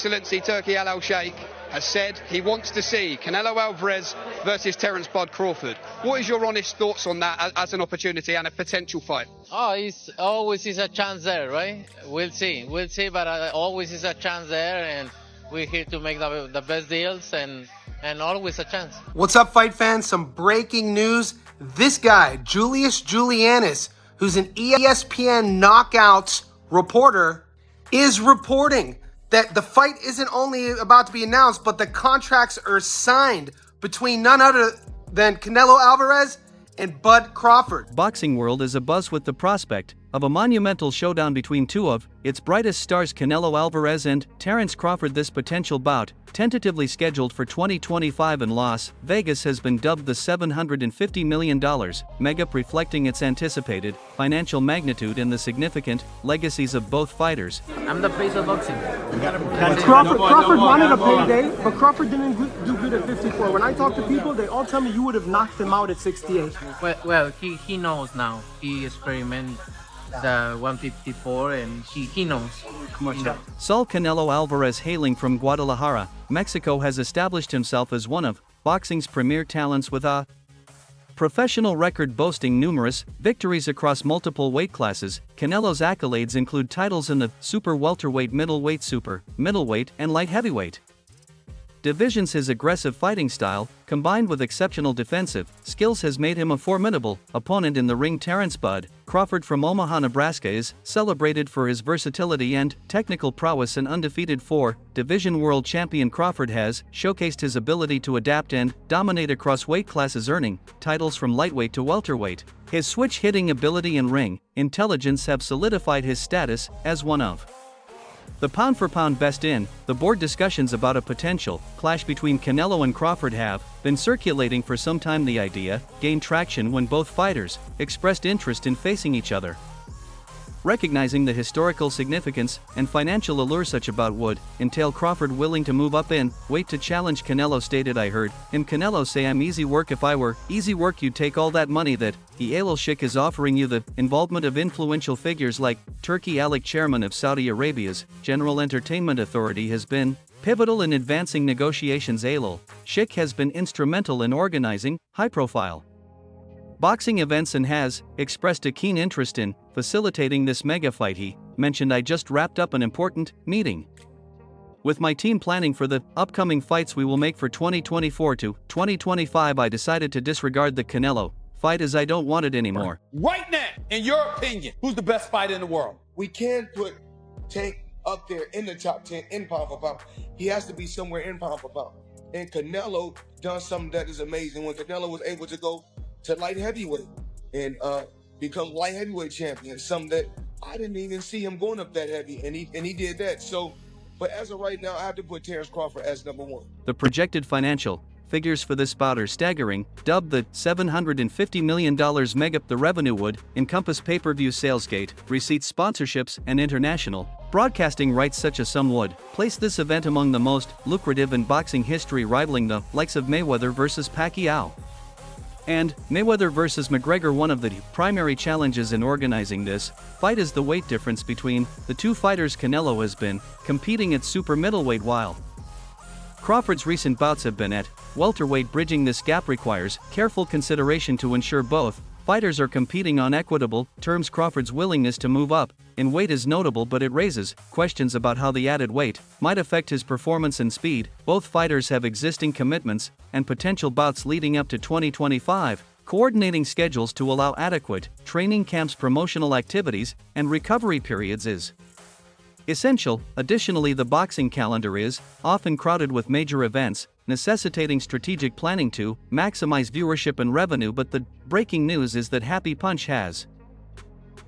Excellency Turki Al Sheikh has said he wants to see Canelo Alvarez versus Terence Bud Crawford. What is your honest thoughts on that as an opportunity and a potential fight? Oh, it's always is a chance there, right? We'll see, but always is a chance there, and we're here to make the best deals, and always a chance. What's up, fight fans? Some breaking news. This guy, Julius Julianis, who's an ESPN Knockouts reporter, is reporting that the fight isn't only about to be announced, but the contracts are signed between none other than Canelo Alvarez and Bud Crawford. Boxing world is abuzz with the prospect of a monumental showdown between two of its brightest stars, Canelo Alvarez and Terence Crawford. This potential bout, tentatively scheduled for 2025 in Las Vegas, has been dubbed the $750 million mega, reflecting its anticipated financial magnitude and the significant legacies of both fighters. I'm the face of boxing. Crawford wanted a payday, but Crawford didn't do good at 54. When I talk to people, they all tell me you would have knocked him out at 68. Well, he knows now. He experimented the 154, and he knows. Saul Canelo Alvarez, hailing from Guadalajara, Mexico, has established himself as one of boxing's premier talents with a professional record boasting numerous victories across multiple weight classes. Canelo's accolades include titles in the super welterweight, middleweight, super middleweight, and light heavyweight divisions. His aggressive fighting style, combined with exceptional defensive skills, has made him a formidable opponent in the ring. Terence Bud Crawford from Omaha, Nebraska, is celebrated for his versatility and technical prowess. An undefeated four-division world champion, Crawford has showcased his ability to adapt and dominate across weight classes, earning titles from lightweight to welterweight. His switch-hitting ability and ring intelligence have solidified his status as one of the pound-for-pound best. In the board, discussions about a potential clash between Canelo and Crawford have been circulating for some time. The idea gained traction when both fighters expressed interest in facing each other. Recognizing the historical significance and financial allure such a bout would entail, Crawford willing to move up in weight to challenge Canelo stated, "I heard him Canelo say I'm easy work. If I were easy work, you'd take all that money that Al Sheikh is offering you." The involvement of influential figures like Turki Al, chairman of Saudi Arabia's General Entertainment Authority, has been pivotal in advancing negotiations. Al Sheikh has been instrumental in organizing high-profile boxing events and has expressed a keen interest in facilitating this mega fight. He mentioned, "I just wrapped up an important meeting with my team planning for the upcoming fights we will make for 2024 to 2025. I decided to disregard the Canelo fight as I don't want it anymore." Right now, in your opinion, who's the best fighter in the world? We can put Tank up there in the top 10 in pound for pound. He has to be somewhere in pound for pound. And Canelo done something that is amazing when Canelo was able to go to light heavyweight and become light heavyweight champion, something that I didn't even see him going up that heavy, and he did that. So, but as of right now, I have to put Terence Crawford as number one. The projected financial figures for this bout are staggering. Dubbed the $750 million mega, the revenue would encompass pay-per-view sales, gate receipts, sponsorships, and international broadcasting rights. Such a sum would place this event among the most lucrative in boxing history, rivaling the likes of Mayweather versus Pacquiao and Mayweather versus McGregor. One of the primary challenges in organizing this fight is the weight difference between the two fighters. Canelo has been competing at super middleweight, while Crawford's recent bouts have been at welterweight. Bridging this gap requires careful consideration to ensure both fighters are competing on equitable terms. Crawford's willingness to move up in weight is notable, but it raises questions about how the added weight might affect his performance and speed. Both fighters have existing commitments and potential bouts leading up to 2025, coordinating schedules to allow adequate training camps, promotional activities, and recovery periods is essential. Additionally, the boxing calendar is often crowded with major events, necessitating strategic planning to maximize viewership and revenue. But the breaking news is that Happy Punch has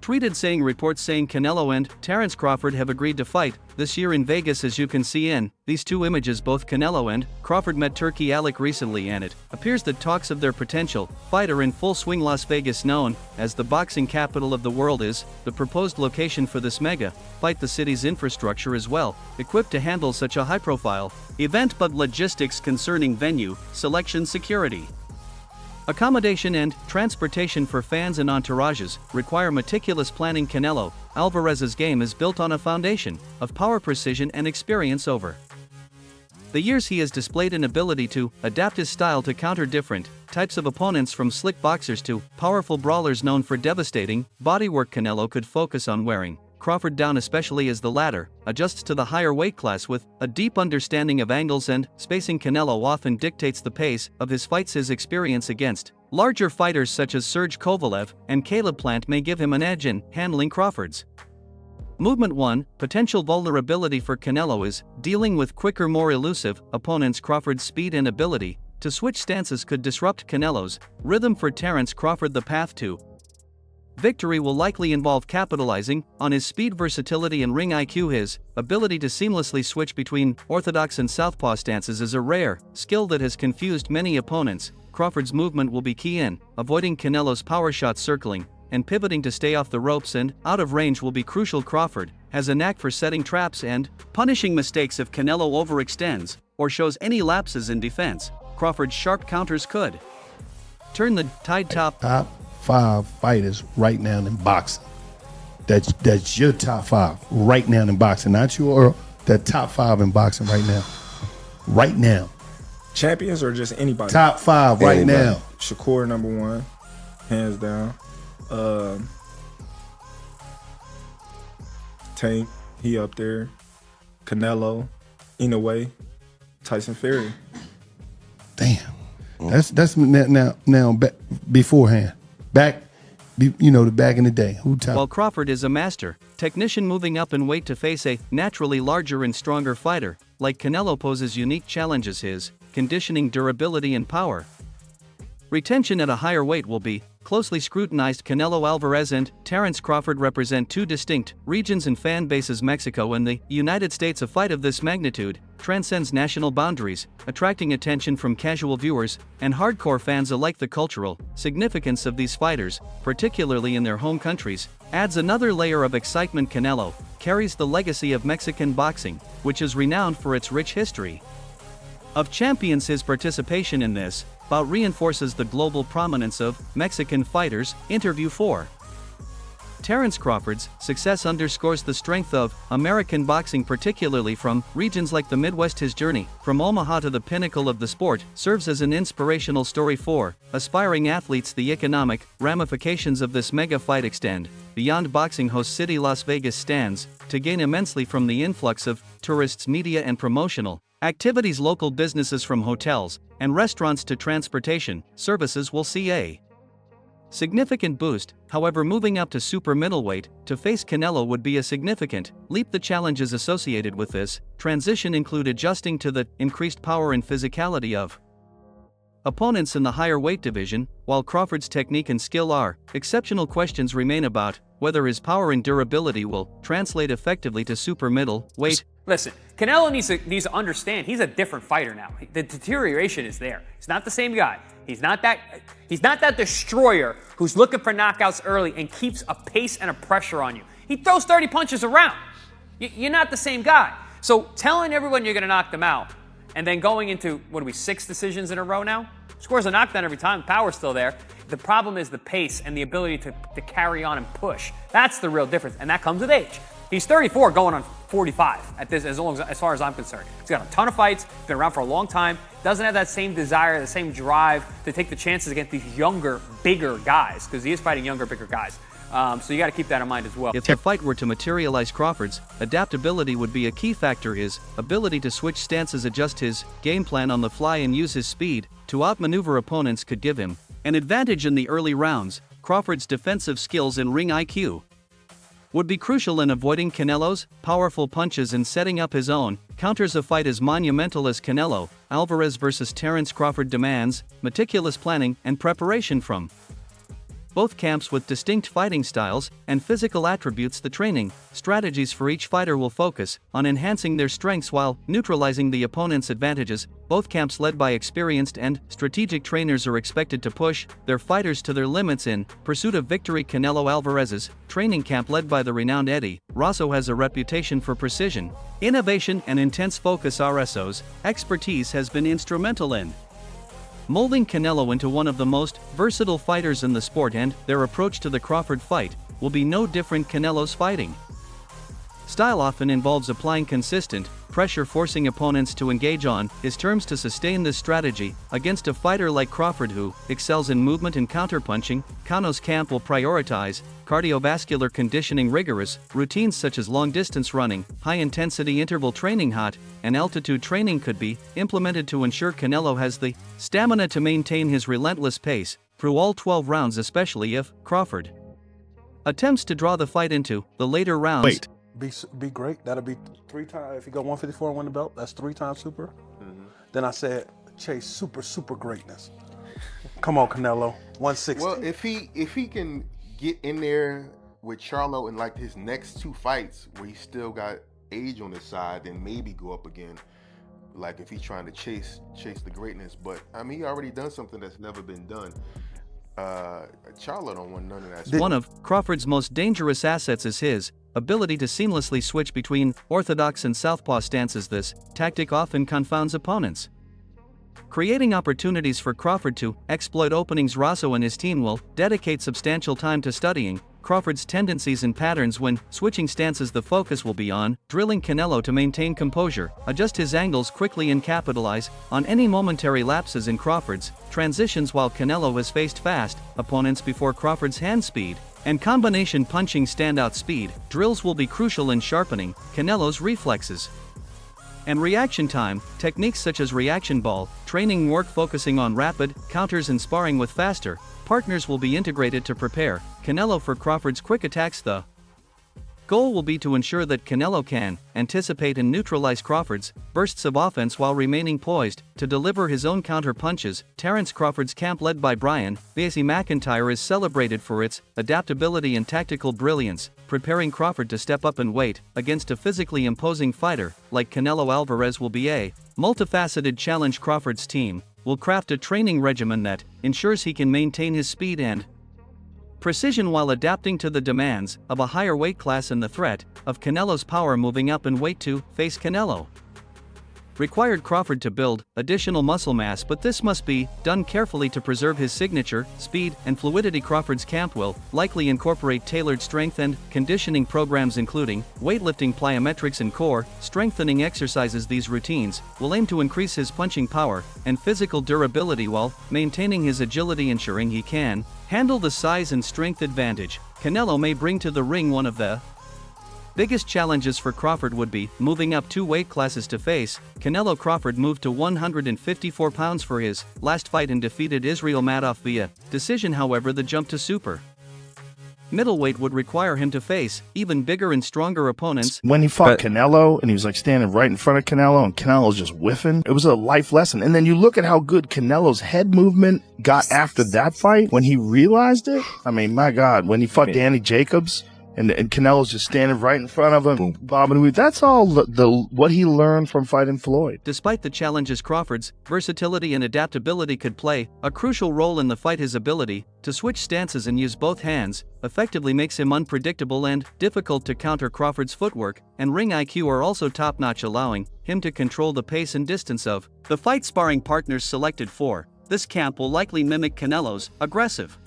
tweeted saying reports saying Canelo and Terence Crawford have agreed to fight this year in Vegas. As you can see in these two images, both Canelo and Crawford met Turki Al recently, and it appears that talks of their potential fight are in full swing. Las Vegas, known as the boxing capital of the world, is the proposed location for this mega fight. The city's infrastructure is well equipped to handle such a high-profile event, but logistics concerning venue selection, security, accommodation, and transportation for fans and entourages require meticulous planning. Canelo Alvarez's game is built on a foundation of power, precision, and experience over the years he has displayed an ability to adapt his style to counter different types of opponents, from slick boxers to powerful brawlers known for devastating bodywork. Canelo could focus on wearing Crawford down, especially as the latter adjusts to the higher weight class with a deep understanding of angles and spacing. Canelo often dictates the pace of his fights. His experience against larger fighters such as Serge Kovalev and Caleb Plant may give him an edge in handling Crawford's movement. One potential vulnerability for Canelo is dealing with quicker, more elusive opponents. Crawford's speed and ability to switch stances could disrupt Canelo's rhythm. For Terence Crawford, the path to victory will likely involve capitalizing on his speed, versatility, and ring IQ. His ability to seamlessly switch between orthodox and southpaw stances is a rare skill that has confused many opponents. Crawford's movement will be key in avoiding Canelo's power shots. Circling and pivoting to stay off the ropes and out of range will be crucial. Crawford has a knack for setting traps and punishing mistakes. If Canelo overextends or shows any lapses in defense, Crawford's sharp counters could turn the tide. Top 5 fighters right now in boxing. That's your top 5 right now in boxing, not your the top 5 in boxing right now. Right now. Champions or just anybody? Top 5 right now. Shakur #1, hands down. Tank, he up there. Canelo, Inoue, Tyson Fury. Damn, that's now back beforehand. Back, the back in the day. Who top? While Crawford is a master technician, moving up in weight to face a naturally larger and stronger fighter like Canelo poses unique challenges. His conditioning, durability, and power retention at a higher weight will be closely scrutinized. Canelo Alvarez and Terence Crawford represent two distinct regions and fan bases. Mexico and the United States. A fight of this magnitude transcends national boundaries, attracting attention from casual viewers and hardcore fans alike. The cultural significance of these fighters, particularly in their home countries, adds another layer of excitement. Canelo carries the legacy of Mexican boxing, which is renowned for its rich history of champions. His participation in this bout reinforces the global prominence of Mexican fighters. Interview 4. Terence Crawford's success underscores the strength of American boxing, particularly from regions like the Midwest. His journey from Omaha to the pinnacle of the sport serves as an inspirational story for aspiring athletes. The economic ramifications of this mega fight extend beyond boxing host city. Las Vegas stands to gain immensely from the influx of tourists, media, and promotional activities. Local businesses from hotels and restaurants to transportation services will see a significant boost. However, moving up to super middleweight to face Canelo would be a significant leap. The challenges associated with this transition include adjusting to the increased power and physicality of opponents in the higher weight division. While Crawford's technique and skill are exceptional, questions remain about whether his power and durability will translate effectively to super middleweight. Listen, Canelo needs to understand he's a different fighter now. The deterioration is there. He's not the same guy. He's not that destroyer who's looking for knockouts early and keeps a pace and a pressure on you. He throws 30 punches around. You're not the same guy. So telling everyone you're going to knock them out and then going into, 6 decisions in a row now? Scores a knockdown every time, power's still there. The problem is the pace and the ability to carry on and push. That's the real difference, and that comes with age. He's 34 going on 45 at this, as far as I'm concerned. He's got a ton of fights, been around for a long time, doesn't have that same desire, the same drive to take the chances against these younger, bigger guys, because he is fighting younger, bigger guys. So you got to keep that in mind as well. If the fight were to materialize, Crawford's adaptability would be a key factor. His ability to switch stances, adjust his game plan on the fly, and use his speed to outmaneuver opponents could give him an advantage in the early rounds. Crawford's defensive skills and ring IQ would be crucial in avoiding Canelo's powerful punches and setting up his own counters. A fight as monumental as Canelo Alvarez versus Terence Crawford demands meticulous planning and preparation from both camps with distinct fighting styles and physical attributes. The training strategies for each fighter will focus on enhancing their strengths while neutralizing the opponent's advantages. Both camps, led by experienced and strategic trainers, are expected to push their fighters to their limits in pursuit of victory. Canelo Alvarez's training camp, led by the renowned Eddie Rosso, has a reputation for precision, innovation, and intense focus. RSO's expertise has been instrumental in molding Canelo into one of the most versatile fighters in the sport, and their approach to the Crawford fight will be no different. Canelo's fighting Style often involves applying consistent pressure, forcing opponents to engage on his terms. To sustain this strategy against a fighter like Crawford, who excels in movement and counterpunching, Cano's camp will prioritize cardiovascular conditioning, rigorous routines such as long-distance running, high-intensity interval training, hot and altitude training could be implemented to ensure Canelo has the stamina to maintain his relentless pace through all 12 rounds, especially if Crawford attempts to draw the fight into the later rounds. Wait. Be great. That'll be 3 times. If you go 154 and win the belt, that's 3 times super. Then I said, chase super greatness. Come on, Canelo. 160. Well, if he can get in there with Charlo in like his next 2 fights where he still got age on his side, then maybe go up again. Like if he's trying to chase the greatness. But I mean, he already done something that's never been done. Charlo don't want none of that. One of Crawford's most dangerous assets is his ability to seamlessly switch between orthodox and southpaw stances. This tactic often confounds opponents, creating opportunities for Crawford to exploit openings. Rosso and his team will dedicate substantial time to studying Crawford's tendencies and patterns when switching stances. The focus will be on drilling Canelo to maintain composure, adjust his angles quickly, and capitalize on any momentary lapses in Crawford's transitions. While Canelo has faced fast opponents before, Crawford's hand speed and combination punching standout speed drills will be crucial in sharpening Canelo's reflexes and reaction time. Techniques such as reaction ball training work, focusing on rapid counters and sparring with faster partners will be integrated to prepare Canelo for Crawford's quick attacks. The goal will be to ensure that Canelo can anticipate and neutralize Crawford's bursts of offense while remaining poised to deliver his own counter punches. Terence Crawford's camp, led by Brian "Basie" McIntyre, is celebrated for its adaptability and tactical brilliance, preparing Crawford to step up and weight against a physically imposing fighter like Canelo Alvarez will be a multifaceted challenge. Crawford's team will craft a training regimen that ensures he can maintain his speed and precision while adapting to the demands of a higher weight class and the threat of Canelo's power moving up in weight. To face Canelo required Crawford to build additional muscle mass, but this must be done carefully to preserve his signature speed and fluidity. Crawford's camp will likely incorporate tailored strength and conditioning programs, including weightlifting, plyometrics, and core strengthening exercises. These routines will aim to increase his punching power and physical durability while maintaining his agility, ensuring he can handle the size and strength advantage Canelo may bring to the ring. One of the biggest challenges for Crawford would be moving up 2 weight classes to face Canelo. Crawford moved to 154 pounds for his last fight and defeated Israel Madoff via decision. However, the jump to super middleweight would require him to face even bigger and stronger opponents. When he fought Canelo and he was like standing right in front of Canelo and Canelo's just whiffing, it was a life lesson. And then you look at how good Canelo's head movement got after that fight when he realized it. I mean, my God, when he fought Danny Jacobs and Canelo's just standing right in front of him, bobbing and weaving. That's all what he learned from fighting Floyd. Despite the challenges, Crawford's versatility and adaptability could play a crucial role in the fight. His ability to switch stances and use both hands effectively makes him unpredictable and difficult to counter. Crawford's footwork and ring IQ are also top-notch, allowing him to control the pace and distance of the fight. Sparring partners selected for this camp will likely mimic Canelo's aggressive,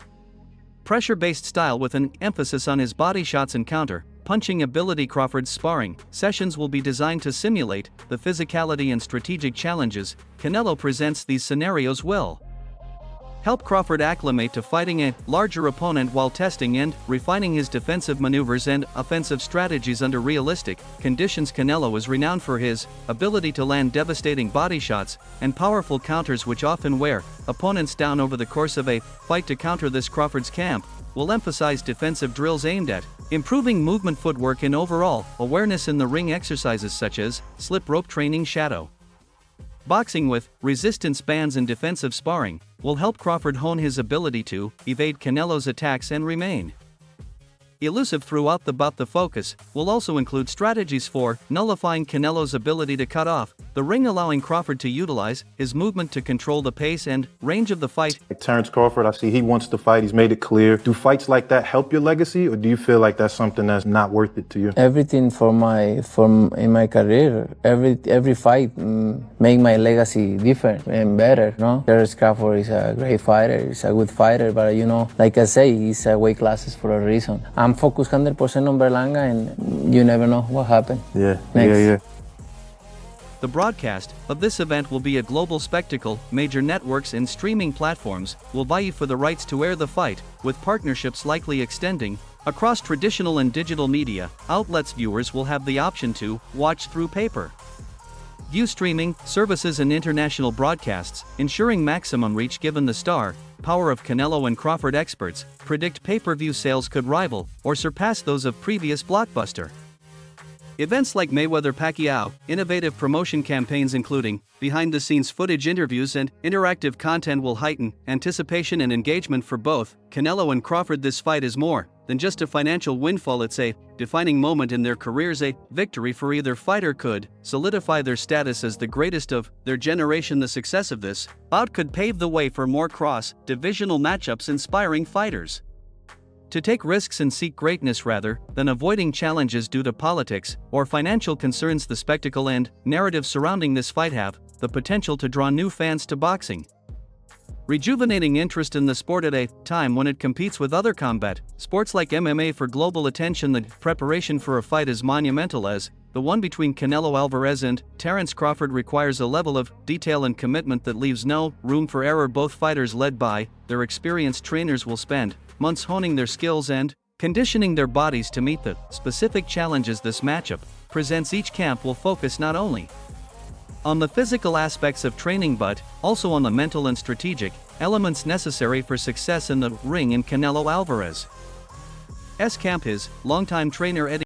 pressure-based style with an emphasis on his body shots and counter punching ability. Crawford's sparring sessions will be designed to simulate the physicality and strategic challenges Canelo presents. These scenarios will help Crawford acclimate to fighting a larger opponent while testing and refining his defensive maneuvers and offensive strategies under realistic conditions. Canelo is renowned for his ability to land devastating body shots and powerful counters, which often wear opponents down over the course of a fight. To counter this, Crawford's camp will emphasize defensive drills aimed at improving movement, footwork, and overall awareness in the ring. Exercises such as slip rope training, shadow boxing with resistance bands, and defensive sparring will help Crawford hone his ability to evade Canelo's attacks and remain elusive throughout the bout. The focus will also include strategies for nullifying Canelo's ability to cut off the ring, allowing Crawford to utilize his movement to control the pace and range of the fight. Like Terence Crawford, I see he wants to fight. He's made it clear. Do fights like that help your legacy, or do you feel like that's something that's not worth it to you? Everything in my career, every fight make my legacy different and better. No, Terence Crawford is a great fighter. He's a good fighter, but like I say, he's weight classes for a reason. I'm I'm focused 100% on Berlanga, and you never know what happened. Yeah, Next. yeah. The broadcast of this event will be a global spectacle. Major networks and streaming platforms will vie for the rights to air the fight, with partnerships likely extending across traditional and digital media outlets. Viewers will have the option to watch through pay-per-view streaming services and international broadcasts, ensuring maximum reach given the star power of Canelo and Crawford. Experts predict pay-per-view sales could rival or surpass those of previous blockbuster events like Mayweather-Pacquiao. Innovative promotion campaigns including behind-the-scenes footage, interviews, and interactive content will heighten anticipation and engagement for both Canelo and Crawford. This fight is more than just a financial windfall. It's a defining moment in their careers. A victory for either fighter could solidify their status as the greatest of their generation. The success of this bout could pave the way for more cross-divisional matchups, inspiring fighters to take risks and seek greatness rather than avoiding challenges due to politics or financial concerns. The spectacle and narrative surrounding this fight have the potential to draw new fans to boxing, rejuvenating interest in the sport at a time when it competes with other combat sports like MMA for global attention. The preparation for a fight as monumental as the one between Canelo Alvarez and Terence Crawford requires a level of detail and commitment that leaves no room for error. Both fighters, led by their experienced trainers, will spend months honing their skills and conditioning their bodies to meet the specific challenges this matchup presents. Each camp will focus not only on the physical aspects of training but also on the mental and strategic elements necessary for success in the ring. In Canelo Alvarez's camp, his longtime trainer Eddie